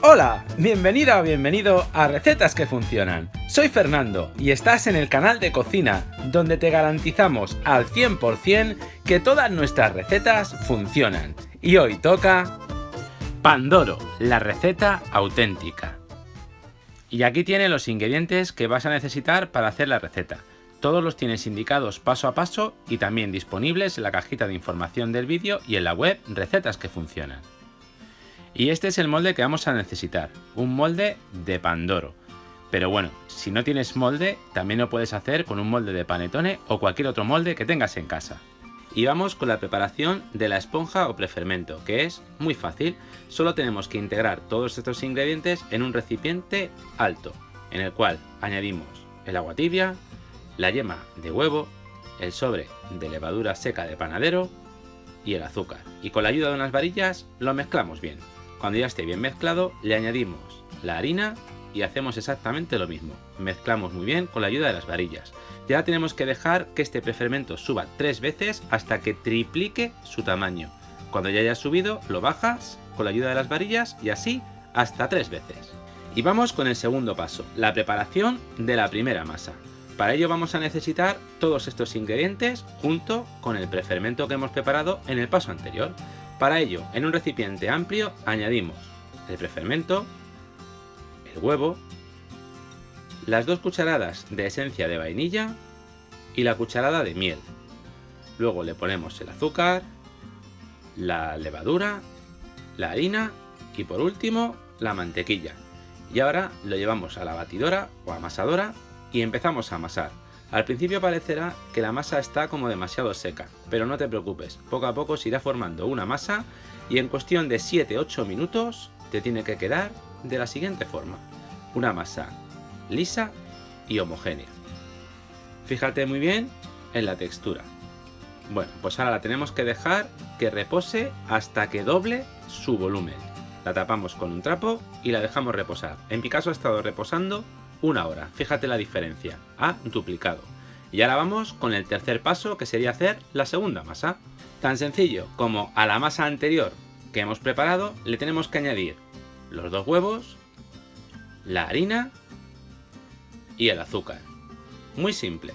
Hola, bienvenida o bienvenido a Recetas que Funcionan. Soy Fernando y estás en el canal de cocina, donde te garantizamos al 100% que todas nuestras recetas funcionan. Y hoy toca Pandoro, la receta auténtica. Y aquí tiene los ingredientes que vas a necesitar para hacer la receta. Todos los tienes indicados paso a paso y también disponibles en la cajita de información del vídeo y en la web Recetas que Funcionan. Y este es el molde que vamos a necesitar, un molde de Pandoro. Pero bueno, si no tienes molde, también lo puedes hacer con un molde de panettone o cualquier otro molde que tengas en casa. Y vamos con la preparación de la esponja o prefermento, que es muy fácil. Solo tenemos que integrar todos estos ingredientes en un recipiente alto, en el cual añadimos el agua tibia, la yema de huevo, el sobre de levadura seca de panadero y el azúcar. Y con la ayuda de unas varillas lo mezclamos bien. Cuando ya esté bien mezclado, le añadimos la harina y hacemos exactamente lo mismo. Mezclamos muy bien con la ayuda de las varillas. Ya tenemos que dejar que este prefermento suba 3 veces hasta que triplique su tamaño. Cuando ya haya subido, lo bajas con la ayuda de las varillas y así hasta 3 veces. Y vamos con el segundo paso, la preparación de la primera masa. Para ello vamos a necesitar todos estos ingredientes junto con el prefermento que hemos preparado en el paso anterior. Para ello, en un recipiente amplio añadimos el prefermento, el huevo, las 2 cucharadas de esencia de vainilla y la cucharada de miel. Luego le ponemos el azúcar, la levadura, la harina y por último la mantequilla. Y ahora lo llevamos a la batidora o amasadora y empezamos a amasar. Al principio parecerá que la masa está como demasiado seca, pero no te preocupes, poco a poco se irá formando una masa y en cuestión de 7-8 minutos te tiene que quedar de la siguiente forma. Una masa lisa y homogénea. Fíjate muy bien en la textura. Bueno, pues ahora la tenemos que dejar que repose hasta que doble su volumen. La tapamos con un trapo y la dejamos reposar. En mi caso ha estado reposando 1 hora, fíjate la diferencia, ha duplicado. Y ahora vamos con el tercer paso, que sería hacer la segunda masa. Tan sencillo como a la masa anterior que hemos preparado le tenemos que añadir los 2 huevos, la harina y el azúcar. Muy simple.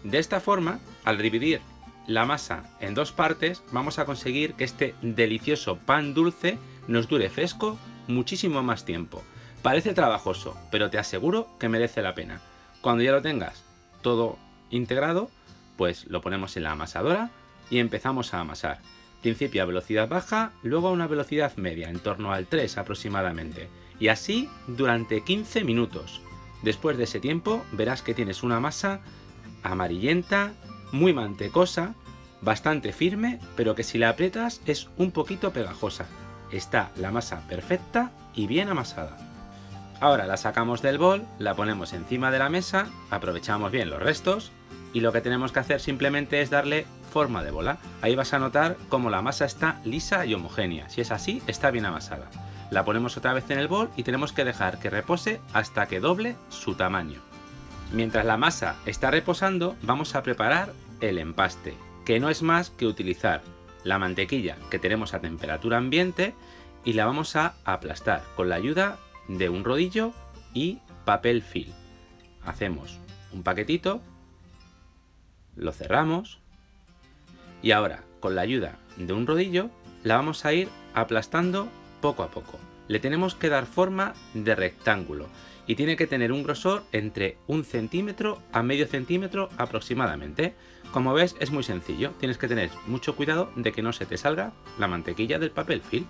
De esta forma, al dividir la masa en 2 partes, vamos a conseguir que este delicioso pan dulce nos dure fresco muchísimo más tiempo. Parece trabajoso, pero te aseguro que merece la pena. Cuando ya lo tengas todo integrado, pues lo ponemos en la amasadora y empezamos a amasar. Principio a velocidad baja, luego a una velocidad media, en torno al 3 aproximadamente. Y así durante 15 minutos. Después de ese tiempo verás que tienes una masa amarillenta, muy mantecosa, bastante firme, pero que si la aprietas es un poquito pegajosa. Está la masa perfecta y bien amasada. Ahora la sacamos del bol, la ponemos encima de la mesa, aprovechamos bien los restos y lo que tenemos que hacer simplemente es darle forma de bola. Ahí vas a notar cómo la masa está lisa y homogénea. Si es así, está bien amasada. La ponemos otra vez en el bol y tenemos que dejar que repose hasta que doble su tamaño. Mientras la masa está reposando, vamos a preparar el empaste, que no es más que utilizar la mantequilla que tenemos a temperatura ambiente y la vamos a aplastar con la ayuda de un rodillo y papel film. Hacemos un paquetito, lo cerramos y ahora con la ayuda de un rodillo la vamos a ir aplastando poco a poco. Le tenemos que dar forma de rectángulo y tiene que tener un grosor entre 1 centímetro a medio centímetro aproximadamente. Como ves, es muy sencillo, tienes que tener mucho cuidado de que no se te salga la mantequilla del papel film.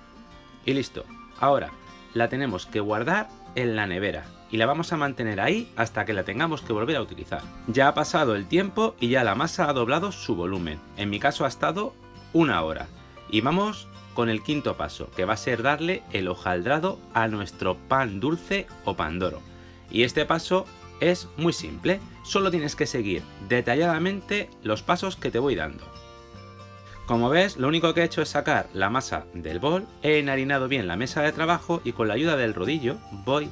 Y listo. Ahora la tenemos que guardar en la nevera y la vamos a mantener ahí hasta que la tengamos que volver a utilizar. Ya ha pasado el tiempo y ya la masa ha doblado su volumen. En mi caso ha estado 1 hora. Y vamos con el quinto paso, que va a ser darle el hojaldrado a nuestro pan dulce o Pandoro. Y este paso es muy simple, solo tienes que seguir detalladamente los pasos que te voy dando. Como ves, lo único que he hecho es sacar la masa del bol, he enharinado bien la mesa de trabajo y con la ayuda del rodillo voy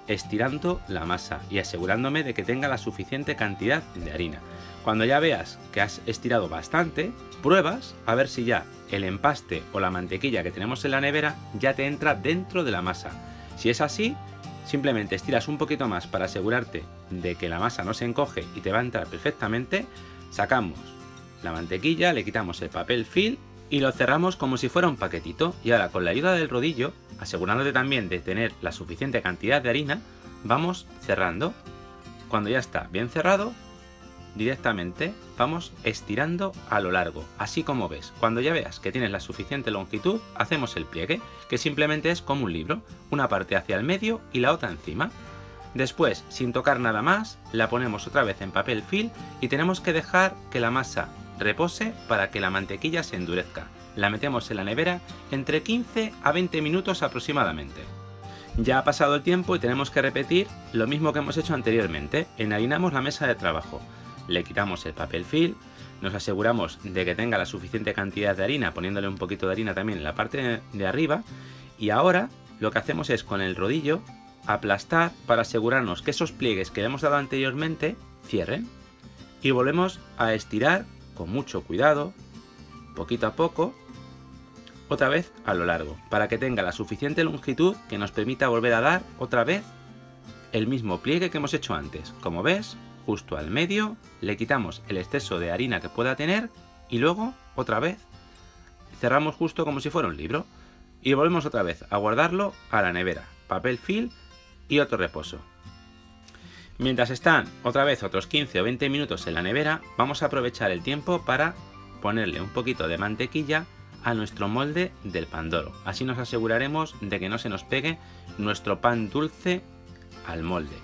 estirando la masa y asegurándome de que tenga la suficiente cantidad de harina. Cuando ya veas que has estirado bastante, pruebas a ver si ya el empaste o la mantequilla que tenemos en la nevera ya te entra dentro de la masa. Si es así, simplemente estiras un poquito más para asegurarte de que la masa no se encoge y te va a entrar perfectamente. Sacamos la mantequilla, le quitamos el papel film y lo cerramos como si fuera un paquetito. Y ahora, con la ayuda del rodillo, asegurándote también de tener la suficiente cantidad de harina, vamos cerrando. Cuando ya está bien cerrado, directamente vamos estirando a lo largo, así como ves. Cuando ya veas que tienes la suficiente longitud, hacemos el pliegue, que simplemente es como un libro, una parte hacia el medio y la otra encima. Después, sin tocar nada más, la ponemos otra vez en papel film y tenemos que dejar que la masa repose para que la mantequilla se endurezca. La metemos en la nevera entre 15 a 20 minutos aproximadamente. Ya ha pasado el tiempo y tenemos que repetir lo mismo que hemos hecho anteriormente. Enharinamos la mesa de trabajo. Le quitamos el papel film, nos aseguramos de que tenga la suficiente cantidad de harina, poniéndole un poquito de harina también en la parte de arriba, y ahora lo que hacemos es con el rodillo aplastar para asegurarnos que esos pliegues que le hemos dado anteriormente cierren, y volvemos a estirar con mucho cuidado, poquito a poco, otra vez a lo largo, para que tenga la suficiente longitud que nos permita volver a dar otra vez el mismo pliegue que hemos hecho antes. Como ves, justo al medio, le quitamos el exceso de harina que pueda tener y luego, otra vez, cerramos justo como si fuera un libro y volvemos otra vez a guardarlo a la nevera, papel film y otro reposo. Mientras están otra vez otros 15 o 20 minutos en la nevera, vamos a aprovechar el tiempo para ponerle un poquito de mantequilla a nuestro molde del Pandoro. Así nos aseguraremos de que no se nos pegue nuestro pan dulce al molde.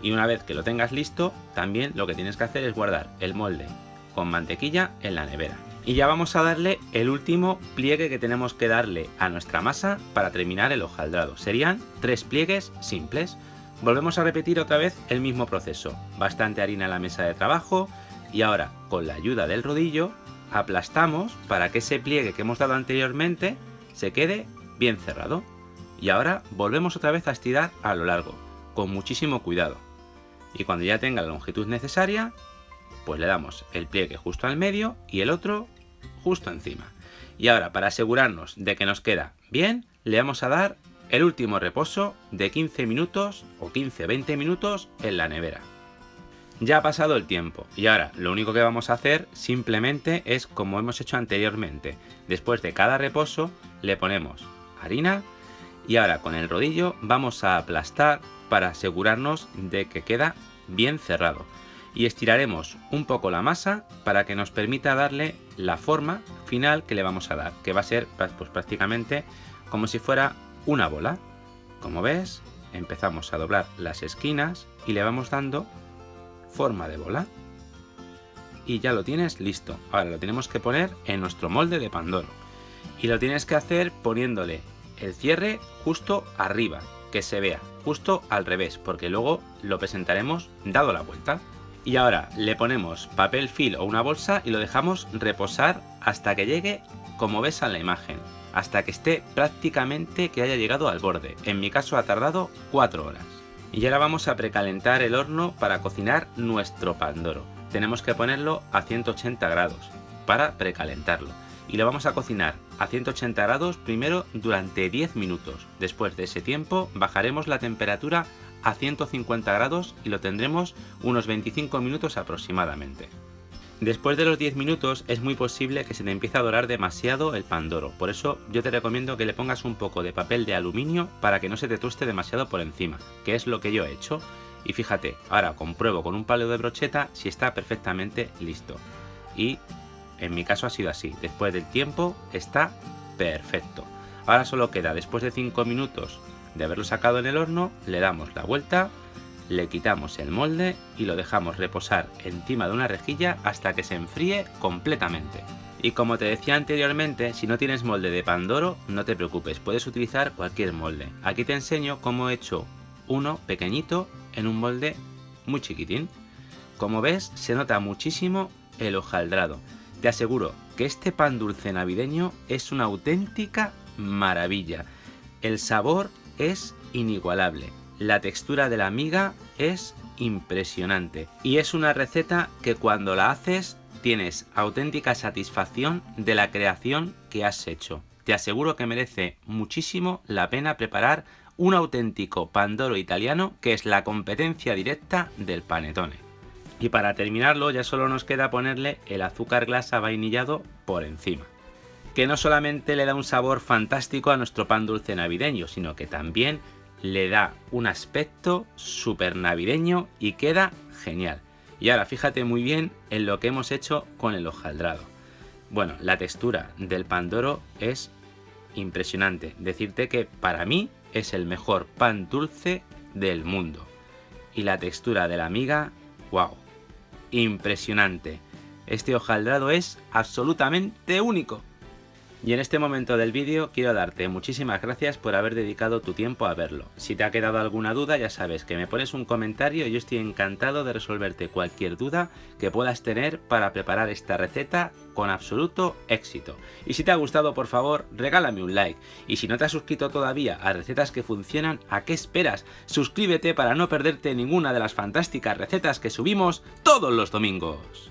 Y una vez que lo tengas listo, también lo que tienes que hacer es guardar el molde con mantequilla en la nevera. Y ya vamos a darle el último pliegue que tenemos que darle a nuestra masa para terminar el hojaldrado. Serían 3 pliegues simples. Volvemos a repetir otra vez el mismo proceso. Bastante harina en la mesa de trabajo y ahora, con la ayuda del rodillo, aplastamos para que ese pliegue que hemos dado anteriormente se quede bien cerrado. Y ahora volvemos otra vez a estirar a lo largo, con muchísimo cuidado. Y cuando ya tenga la longitud necesaria, pues le damos el pliegue justo al medio y el otro justo encima. Y ahora, para asegurarnos de que nos queda bien, le vamos a dar el último reposo de 15 minutos o 15-20 minutos en la nevera. Ya ha pasado el tiempo y ahora lo único que vamos a hacer simplemente es como hemos hecho anteriormente. Después de cada reposo le ponemos harina y ahora con el rodillo vamos a aplastar para asegurarnos de que queda bien cerrado. Y estiraremos un poco la masa para que nos permita darle la forma final que le vamos a dar, que va a ser pues prácticamente como si fuera una bola. Como ves, empezamos a doblar las esquinas y le vamos dando forma de bola. Y ya lo tienes listo. Ahora lo tenemos que poner en nuestro molde de Pandoro. Y lo tienes que hacer poniéndole el cierre justo arriba, que se vea justo al revés, porque luego lo presentaremos dado la vuelta. Y ahora le ponemos papel film o una bolsa y lo dejamos reposar hasta que llegue, como ves en la imagen, hasta que esté prácticamente que haya llegado al borde. En mi caso ha tardado 4 horas. Y ahora vamos a precalentar el horno para cocinar nuestro Pandoro. Tenemos que ponerlo a 180 grados para precalentarlo. Y lo vamos a cocinar a 180 grados primero durante 10 minutos. Después de ese tiempo bajaremos la temperatura a 150 grados y lo tendremos unos 25 minutos aproximadamente. Después de los 10 minutos es muy posible que se te empiece a dorar demasiado el Pandoro. Por eso yo te recomiendo que le pongas un poco de papel de aluminio para que no se te tueste demasiado por encima, que es lo que yo he hecho. Y fíjate, ahora compruebo con un palo de brocheta si está perfectamente listo. Y en mi caso ha sido así, después del tiempo está perfecto. Ahora solo queda, después de 5 minutos de haberlo sacado en el horno, le damos la vuelta, le quitamos el molde y lo dejamos reposar encima de una rejilla hasta que se enfríe completamente. Y como te decía anteriormente, si no tienes molde de Pandoro, no te preocupes, puedes utilizar cualquier molde. Aquí te enseño cómo he hecho uno pequeñito en un molde muy chiquitín. Como ves, se nota muchísimo el hojaldrado. Te aseguro que este pan dulce navideño es una auténtica maravilla. El sabor es inigualable. La textura de la miga es impresionante. Y es una receta que cuando la haces tienes auténtica satisfacción de la creación que has hecho. Te aseguro que merece muchísimo la pena preparar un auténtico pandoro italiano que es la competencia directa del panettone. Y para terminarlo ya solo nos queda ponerle el azúcar glas avainillado por encima, que no solamente le da un sabor fantástico a nuestro pan dulce navideño, sino que también le da un aspecto súper navideño y queda genial. Y ahora fíjate muy bien en lo que hemos hecho con el hojaldrado. Bueno, la textura del pandoro es impresionante. Decirte que para mí es el mejor pan dulce del mundo. Y la textura de la miga, wow, impresionante. Este hojaldrado es absolutamente único. Y en este momento del vídeo quiero darte muchísimas gracias por haber dedicado tu tiempo a verlo. Si te ha quedado alguna duda ya sabes que me pones un comentario y yo estoy encantado de resolverte cualquier duda que puedas tener para preparar esta receta con absoluto éxito. Y si te ha gustado, por favor, regálame un like. Y si no te has suscrito todavía a Recetas que Funcionan, ¿a qué esperas? Suscríbete para no perderte ninguna de las fantásticas recetas que subimos todos los domingos.